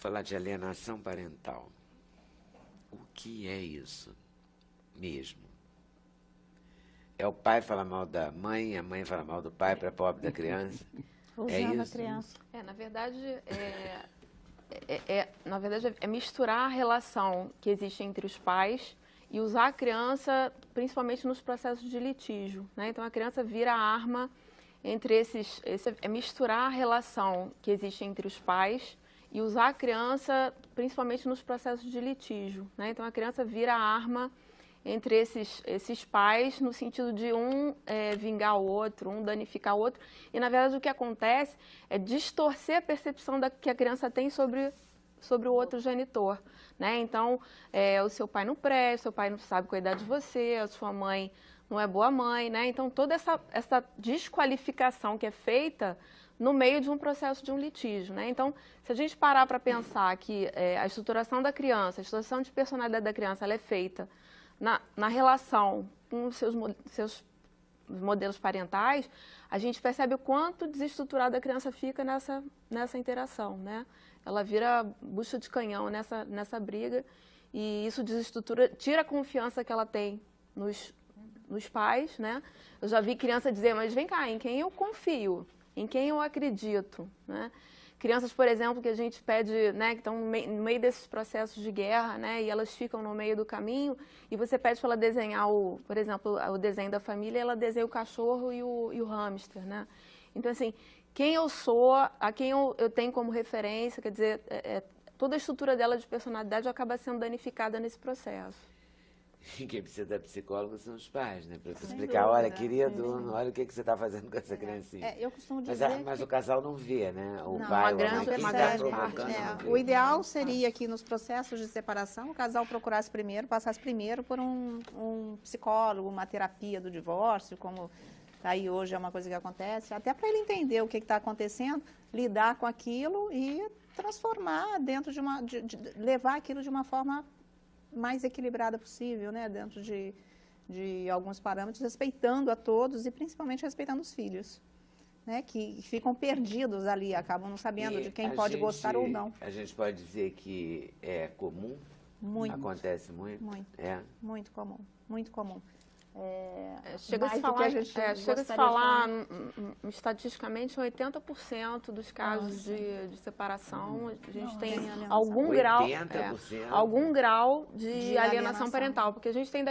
falar de alienação parental. O que é isso mesmo? É o pai falar mal da mãe, a mãe falar mal do pai para pobre da criança? É Usando a isso? criança. Na verdade, é misturar a relação que existe entre os pais e usar a criança, principalmente nos processos de litígio, né? Então, a criança vira a arma entre é misturar a relação que existe entre os pais e usar a criança, principalmente nos processos de litígio, né? Então, a criança vira a arma entre esses pais, no sentido de vingar o outro, um danificar o outro. E, na verdade, o que acontece é distorcer a percepção que a criança tem sobre o outro genitor, né? Então, o seu pai não presta, o seu pai não sabe cuidar de você, a sua mãe não é boa mãe, né? Então, toda essa desqualificação que é feita no meio de um processo de um litígio, né? Então, se a gente parar para pensar que a estruturação da criança, a estruturação de personalidade da criança, ela é feita na relação com os seus modelos parentais, a gente percebe o quanto desestruturada a criança fica nessa interação, né? Ela vira bucha de canhão nessa briga e isso desestrutura, tira a confiança que ela tem nos pais, né? Eu já vi criança dizer, mas vem cá, em quem eu confio? Em quem eu acredito, né? Crianças, por exemplo, que a gente pede, né, que estão no meio desses processos de guerra, né, e elas ficam no meio do caminho, e você pede para ela desenhar, por exemplo, o desenho da família, e ela desenha o cachorro e o hamster, né? Então, assim, quem eu sou, a quem eu tenho como referência, quer dizer, toda a estrutura dela de personalidade acaba sendo danificada nesse processo. Quem precisa da psicóloga são os pais, né? Para Sem explicar, dúvida, olha, querido, sim. olha o que você está fazendo com essa criancinha. Eu costumo dizer Mas o casal não vê, né? O Não, pai ou a mãe, uma quem está grande provocando, parte, não vê. O ideal seria que nos processos de separação o casal procurasse primeiro, passasse primeiro por um psicólogo, uma terapia do divórcio, como tá aí hoje é uma coisa que acontece, até para ele entender o que está acontecendo, lidar com aquilo e transformar dentro de levar aquilo de uma forma mais equilibrada possível, né? Dentro de alguns parâmetros, respeitando a todos e principalmente respeitando os filhos, né? Que ficam perdidos ali, acabam não sabendo de quem pode gostar ou não. A gente pode dizer que é comum? Muito. Acontece muito? Muito. É. Muito comum, muito comum. Chega a se falar estatisticamente, 80% dos casos de separação, a gente tem algum grau de alienação parental, porque a gente tem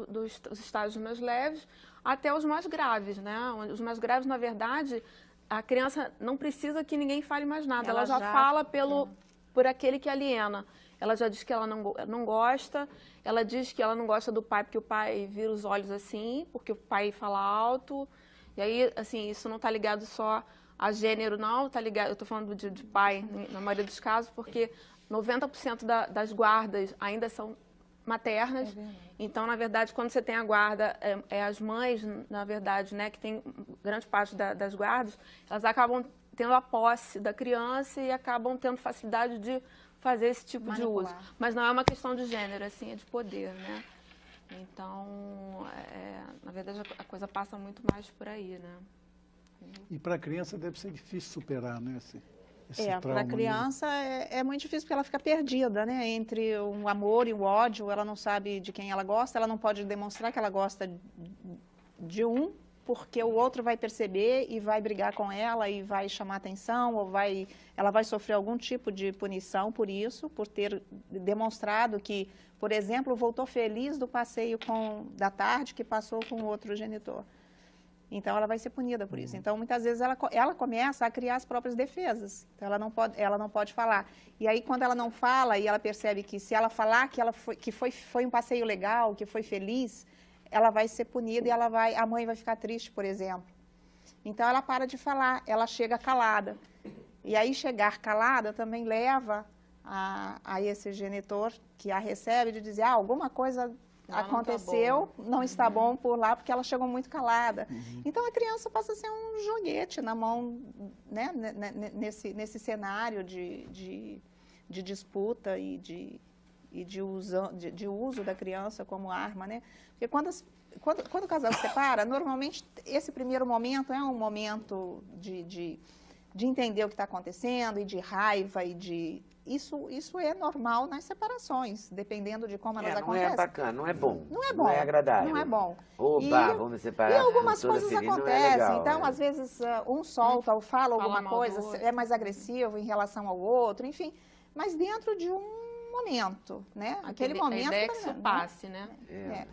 dos estágios mais leves até os mais graves, né? Os mais graves, na verdade, a criança não precisa que ninguém fale mais nada, ela já fala por aquele que aliena. Ela já diz que ela não gosta, ela diz que ela não gosta do pai porque o pai vira os olhos assim, porque o pai fala alto. E aí, assim, isso não está ligado só a gênero, não, está ligado, eu estou falando de pai, na maioria dos casos, porque 90% das guardas ainda são maternas. Então, na verdade, quando você tem a guarda, as mães, na verdade, né, que tem grande parte das guardas, elas acabam tendo a posse da criança e acabam tendo facilidade de fazer esse tipo de uso. Mas não é uma questão de gênero, assim, é de poder, né? Então, na verdade, a coisa passa muito mais por aí, né? E para a criança deve ser difícil superar, né? Esse Para trauma, a criança é muito difícil porque ela fica perdida, né? Entre o amor e o ódio, ela não sabe de quem ela gosta, ela não pode demonstrar que ela gosta de um, porque o outro vai perceber e vai brigar com ela e vai chamar atenção, ou ela vai sofrer algum tipo de punição por isso, por ter demonstrado que, por exemplo, voltou feliz do passeio da tarde que passou com o outro genitor. Então, ela vai ser punida por isso. Então, muitas vezes, ela começa a criar as próprias defesas. Então, ela não pode falar. E aí, quando ela não fala e ela percebe que se ela falar que foi um passeio legal, que foi feliz, ela vai ser punida e a mãe vai ficar triste, por exemplo. Então, ela para de falar, ela chega calada. E aí, chegar calada também leva a esse genitor que a recebe de dizer, alguma coisa aconteceu, não está bom por lá, porque ela chegou muito calada. Então, a criança passa a ser um joguete na mão, né, nesse cenário de disputa e de uso da criança como arma, né? Porque quando o casal se separa, normalmente esse primeiro momento é um momento de entender o que está acontecendo, e de raiva, e de... Isso é normal nas separações, dependendo de como elas Não acontecem. é bacana, não é bom. Não é bom. Não é agradável. Não é bom. Oba, vamos me E separar. algumas toda coisas feliz, não é acontecem. legal, Então, né? às vezes, um solta ou fala alguma mal do coisa, outro. é mais agressivo em relação ao outro, enfim. Mas dentro de um momento, né? Aquele momento... A ideia é que também, isso passe, né? É.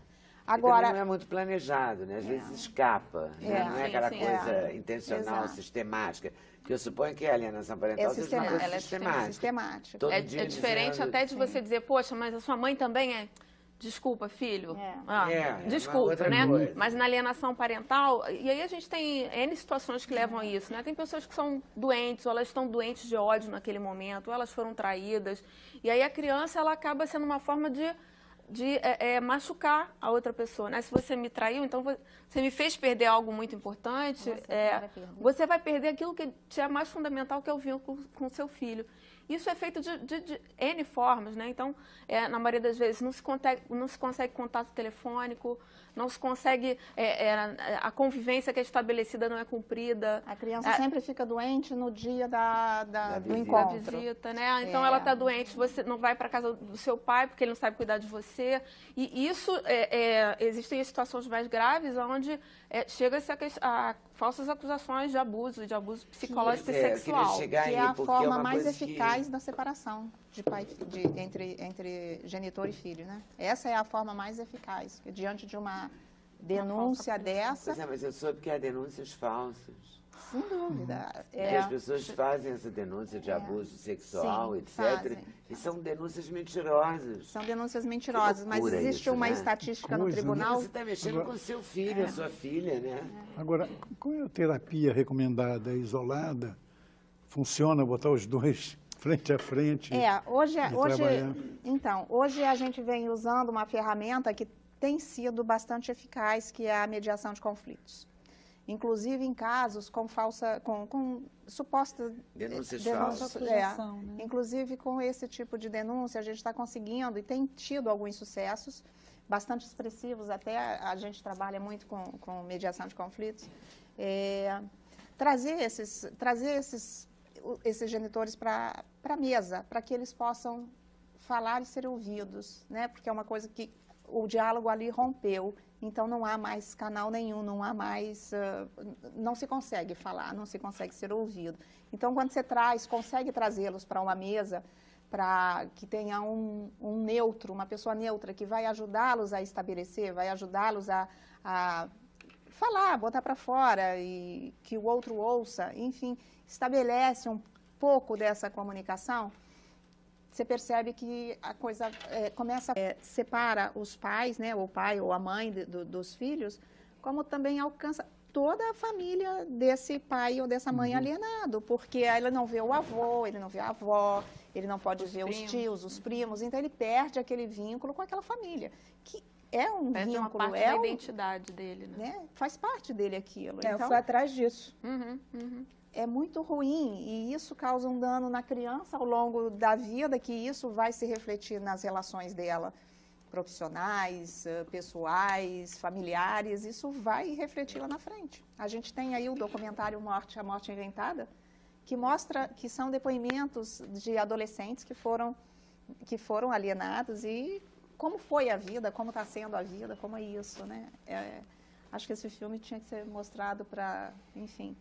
Agora, E também não é muito planejado, né? Às vezes escapa, né? Não é Sim, aquela sim. coisa intencional, Exato. sistemática. Que eu suponho que a alienação parental seja uma coisa ela é sistemática. sistemática. Todo É dia diferente dizendo- até de você dizer, poxa, mas a sua mãe também é... Desculpa, filho. É. É uma Desculpa, outra né? coisa. Mas na alienação parental, e aí a gente tem N situações que levam a isso, né? Tem pessoas que são doentes, ou elas estão doentes de ódio naquele momento, ou elas foram traídas. E aí a criança, ela acaba sendo uma forma de machucar a outra pessoa, né? Se você me traiu, então você me fez perder algo muito importante, você vai perder aquilo que te é mais fundamental, que é o vínculo com o seu filho. Isso é feito de N formas, né? Então, na maioria das vezes, não se consegue contato telefônico, não se consegue, a convivência que é estabelecida não é cumprida. A criança sempre fica doente no dia do visita. encontro. Visita, né? Então ela está doente, você não vai para casa do seu pai porque ele não sabe cuidar de você. E isso, existem situações mais graves onde chega-se a falsas acusações de abuso psicológico e Eu queria sexual. chegar Que aí, é a porque forma uma mais coisa que- eficaz da separação de pai, entre genitor e filho, né? Essa é a forma mais eficaz. Porque diante de uma denúncia dessa, Pois é, mas eu soube que há denúncias falsas. sem dúvida. Que as pessoas fazem essa denúncia de abuso sexual, Sim, etc. fazem. E são denúncias mentirosas. São denúncias mentirosas, mas loucura existe isso, uma né? estatística no Coisa, né? tribunal. Você está mexendo com seu filho, a sua filha, né? Agora, qual é a terapia recomendada? É isolada? Funciona botar os dois frente a frente? Hoje trabalhar? então, hoje a gente vem usando uma ferramenta que tem sido bastante eficaz, que é a mediação de conflitos. Inclusive em casos com suposta Denúncias denúncia- falsas. Acusação, né? Inclusive com esse tipo de denúncia a gente está conseguindo e tem tido alguns sucessos bastante expressivos, até a gente trabalha muito com mediação de conflitos, trazer esses genitores para a mesa, para que eles possam falar e ser ouvidos, né? Porque é uma coisa que o diálogo ali rompeu, então não há mais canal nenhum, não há mais, não se consegue falar, não se consegue ser ouvido. Então, quando você consegue trazê-los para uma mesa, para que tenha um neutro, uma pessoa neutra, que vai ajudá-los a estabelecer, vai ajudá-los a falar, botar para fora, e que o outro ouça, enfim, estabelece um pouco dessa comunicação, você percebe que a coisa começa separa os pais, né, o pai ou a mãe dos filhos, como também alcança toda a família desse pai ou dessa mãe alienado, porque ele não vê o avô, ele não vê a avó, ele não pode ver os tios, os primos, então ele perde aquele vínculo com aquela família, que é um Perde uma vínculo, parte da identidade dele, né? faz parte dele aquilo. Eu Então, fui atrás disso. é muito ruim e isso causa um dano na criança ao longo da vida, que isso vai se refletir nas relações dela, profissionais, pessoais, familiares, isso vai refletir lá na frente. A gente tem aí o documentário A Morte Inventada, que mostra que são depoimentos de adolescentes que foram alienados e como foi a vida, como está sendo a vida, como é isso, né? Acho que esse filme tinha que ser mostrado para, enfim...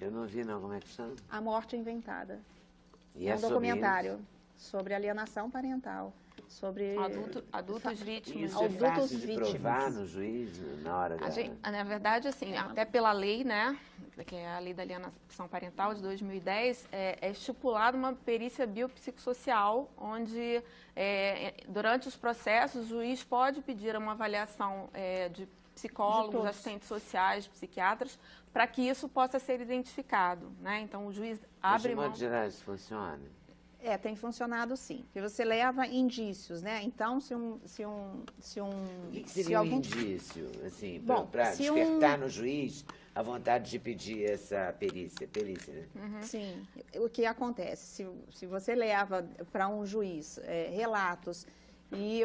Eu não vi, não. Como é que chama? A Morte Inventada. E É um sobre documentário sobre alienação parental, sobre... Adultos vítimas. Isso é Adultos fácil de vítimas. provar no juízo na hora da... Na verdade, assim, até pela lei, né, que é a lei da alienação parental de 2010, é estipulada uma perícia biopsicossocial, onde durante os processos o juiz pode pedir uma avaliação de psicólogos, assistentes sociais, psiquiatras, para que isso possa ser identificado, né? Então o juiz Mas, abre de mão. modo geral, isso funciona? Tem funcionado sim, porque você leva indícios, né? Então, O que seria se alguém... um indício, assim, Bom, para se despertar no juiz a vontade de pedir essa perícia, né? Sim, o que acontece? Se você leva para um juiz relatos e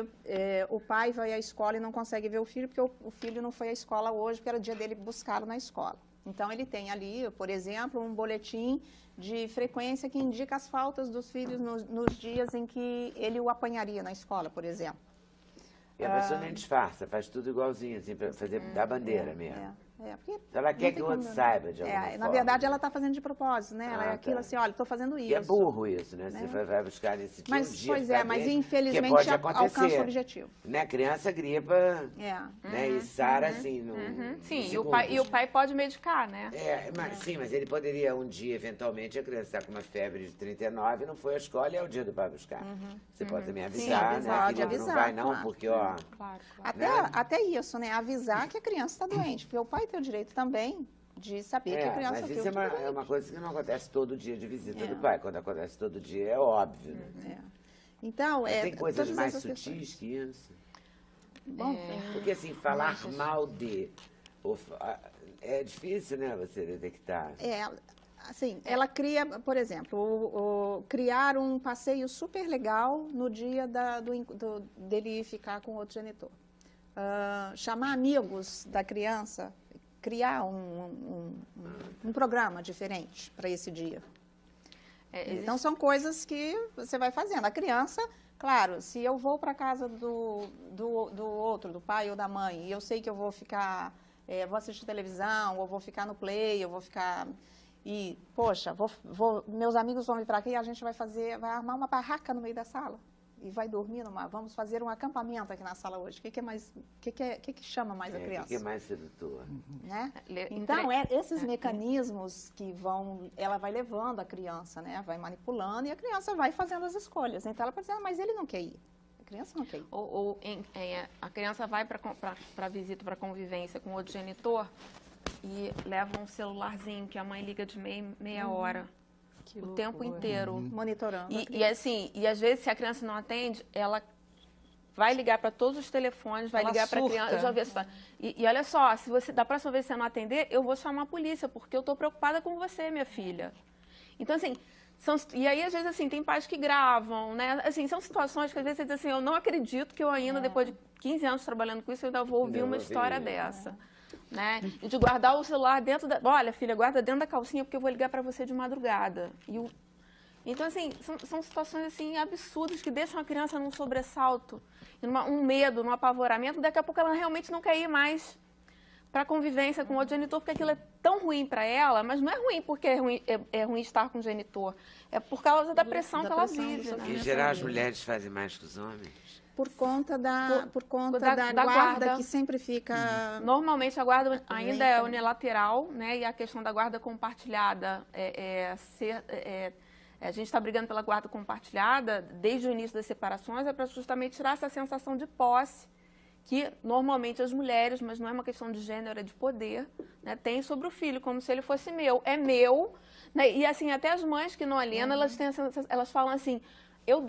o pai vai à escola e não consegue ver o filho, porque o filho não foi à escola hoje, porque era dia dele buscá-lo na escola. Então, ele tem ali, por exemplo, um boletim de frequência que indica as faltas dos filhos nos dias em que ele o apanharia na escola, por exemplo. E a pessoa nem disfarça, faz tudo igualzinho, assim, para fazer da bandeira mesmo. Porque Então ela quer não que tem o outro como- saiba de alguma Na forma. verdade, ela está fazendo de propósito, né? Ela é Ah, aquilo tá. assim, olha, estou fazendo isso. E é burro isso, né? Você vai buscar nesse dia, Mas, um dia pois ficar é, mas doente, infelizmente porque pode alcança acontecer, o objetivo. né? A criança gripa, né? E sara assim no Sim, segundos. e o pai pode medicar, né? Sim, mas ele poderia um dia, eventualmente, a criança está com uma febre de 39 e não foi à escola e é o dia do pai buscar. Você pode também avisar, Sim, né? pode Que não avisar, vai não, claro. porque, ó... Claro. Até isso, né? Avisar que a criança está doente, porque o pai tem o direito também de saber que a criança mas viu isso tudo é uma coisa que não acontece todo dia de visita do pai. Quando acontece todo dia, é óbvio, né? Então, Mas tem coisas todas mais essas sutis questões. que isso. Bom, Porque, assim, falar mal de... É difícil, né, você detectar. Assim, ela cria, por exemplo, criar um passeio super legal no dia dele ficar com outro genitor. Chamar amigos da criança, criar um programa diferente para esse dia. Então, são coisas que você vai fazendo. A criança, claro, se eu vou para a casa do outro, do pai ou da mãe, e eu sei que eu vou ficar, vou assistir televisão, ou vou ficar no play, eu vou ficar... E, poxa, meus amigos vão vir para aqui e a gente vai armar uma barraca no meio da sala. E vai dormir vamos fazer um acampamento aqui na sala hoje. O que chama mais a criança? O que é mais sedutor? Né? Então, esses mecanismos que ela vai levando a criança, né? Vai manipulando e a criança vai fazendo as escolhas. Então, ela pode dizer, mas ele não quer ir. A criança não quer ir. Ou a criança vai para visita, para convivência com outro genitor e leva um celularzinho que a mãe liga de meia hora. O tempo inteiro. Monitorando. E às vezes, se a criança não atende, ela vai ligar para todos os telefones, vai ligar para a criança. Eu já vi essa. E olha só, da próxima vez que você não atender, eu vou chamar a polícia, porque eu estou preocupada com você, minha filha. Então, assim, e aí, às vezes, assim, tem pais que gravam, né? Assim, são situações que, às vezes, você diz assim, eu não acredito que eu ainda, depois de 15 anos trabalhando com isso, eu ainda vou ouvir uma história dessa. Né? E de guardar o celular dentro da... Olha, filha, guarda dentro da calcinha porque eu vou ligar para você de madrugada. Então, assim, são situações assim, absurdas que deixam a criança num sobressalto, um medo, num apavoramento. Daqui a pouco ela realmente não quer ir mais para a convivência com o outro genitor, porque aquilo é tão ruim para ela, mas não é ruim porque é ruim estar com o genitor. É por causa da pressão que ela vive. Né? Em geral, as mulheres fazem mais que os homens? Por conta da guarda que sempre fica... Normalmente a guarda ainda é unilateral, né? E a questão da guarda compartilhada a gente está brigando pela guarda compartilhada desde o início das separações, para justamente tirar essa sensação de posse que normalmente as mulheres, mas não é uma questão de gênero, é de poder, né, têm sobre o filho, como se ele fosse meu. É meu, né? E assim, até as mães que não alienam, elas falam assim... Eu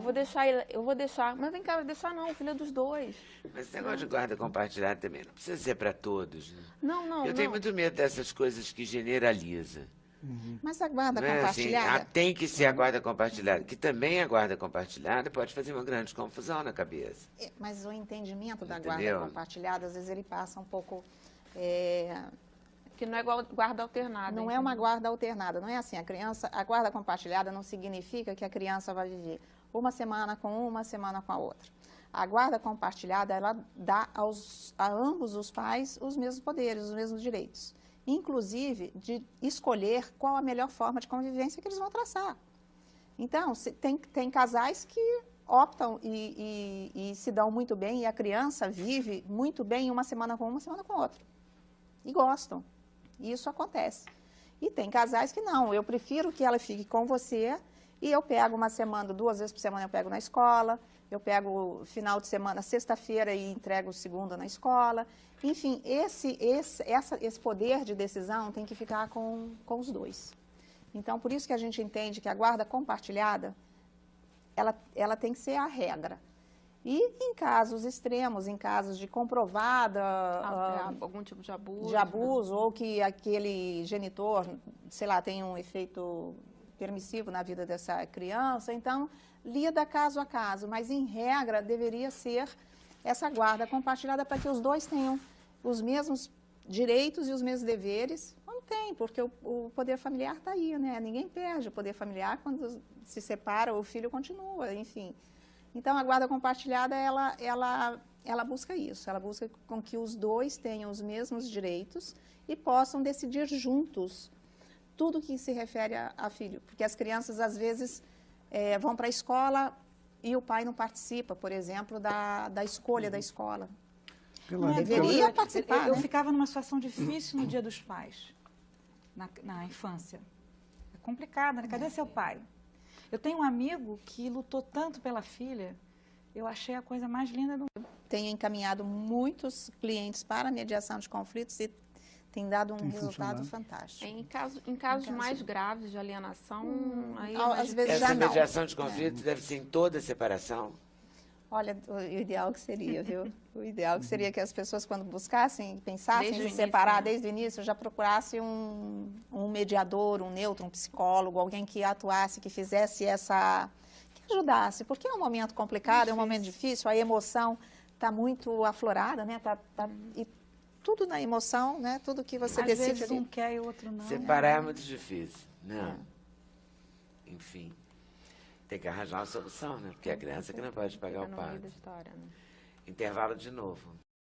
vou deixar. Mas vem cá, vai deixar não, o filho é dos dois. Mas esse negócio de guarda compartilhada também não precisa ser para todos, né? Não. Eu tenho muito medo dessas coisas que generaliza. Mas a guarda Não é compartilhada... assim, tem que ser a guarda compartilhada, que também a guarda compartilhada pode fazer uma grande confusão na cabeça. Mas o entendimento da Entendeu? guarda compartilhada, às vezes ele passa um pouco... Que não é igual guarda alternada. Não é uma guarda alternada, não é assim. A guarda compartilhada não significa que a criança vai viver uma semana com uma semana com a outra. A guarda compartilhada, ela dá a ambos os pais os mesmos poderes, os mesmos direitos. Inclusive, de escolher qual a melhor forma de convivência que eles vão traçar. Então, tem casais que optam e se dão muito bem, e a criança vive muito bem uma semana com outra. E gostam. Isso acontece. E tem casais que não, eu prefiro que ela fique com você e eu pego uma semana, 2 vezes por semana eu pego na escola, eu pego final de semana, sexta-feira e entrego segunda na escola. Enfim, esse poder de decisão tem que ficar com os dois. Então, por isso que a gente entende que a guarda compartilhada, ela tem que ser a regra. E em casos extremos, em casos de comprovada... algum tipo de abuso. De abuso, ou que aquele genitor, sei lá, tem um efeito permissivo na vida dessa criança, então lida caso a caso, mas em regra deveria ser essa guarda compartilhada para que os dois tenham os mesmos direitos e os mesmos deveres, tem, porque o poder familiar está aí, né? Ninguém perde o poder familiar quando se separa, o filho continua, enfim. Então, a guarda compartilhada, ela busca isso, ela busca com que os dois tenham os mesmos direitos e possam decidir juntos tudo que se refere a filho. Porque as crianças, às vezes, vão para a escola e o pai não participa, por exemplo, da escolha da escola. Deveria participar, Eu né? ficava numa situação difícil no Dia dos Pais, na infância. É complicado, né? Cadê seu pai? Eu tenho um amigo que lutou tanto pela filha, eu achei a coisa mais linda do mundo. Tenho encaminhado muitos clientes para a mediação de conflitos e tem dado um resultado fantástico. Em casos mais graves de alienação, aí às vezes Essa já não. mediação de conflito deve ser em toda a separação? Olha, o ideal que seria, viu? O ideal que seria que as pessoas, quando buscassem, pensassem Desde o em se início, separar né? desde o início, já procurasse um mediador, um neutro, um psicólogo, alguém que atuasse, que fizesse que ajudasse, porque é um momento complicado, é um momento difícil, a emoção está muito aflorada, né? E tudo na emoção, né? Tudo que você Às decide vezes ali. um quer e o outro não. Separar é muito difícil, né? Enfim, tem que arranjar uma solução, né? Porque a criança que não pode pagar o fica no meio pato. da história, né? Intervalo de novo.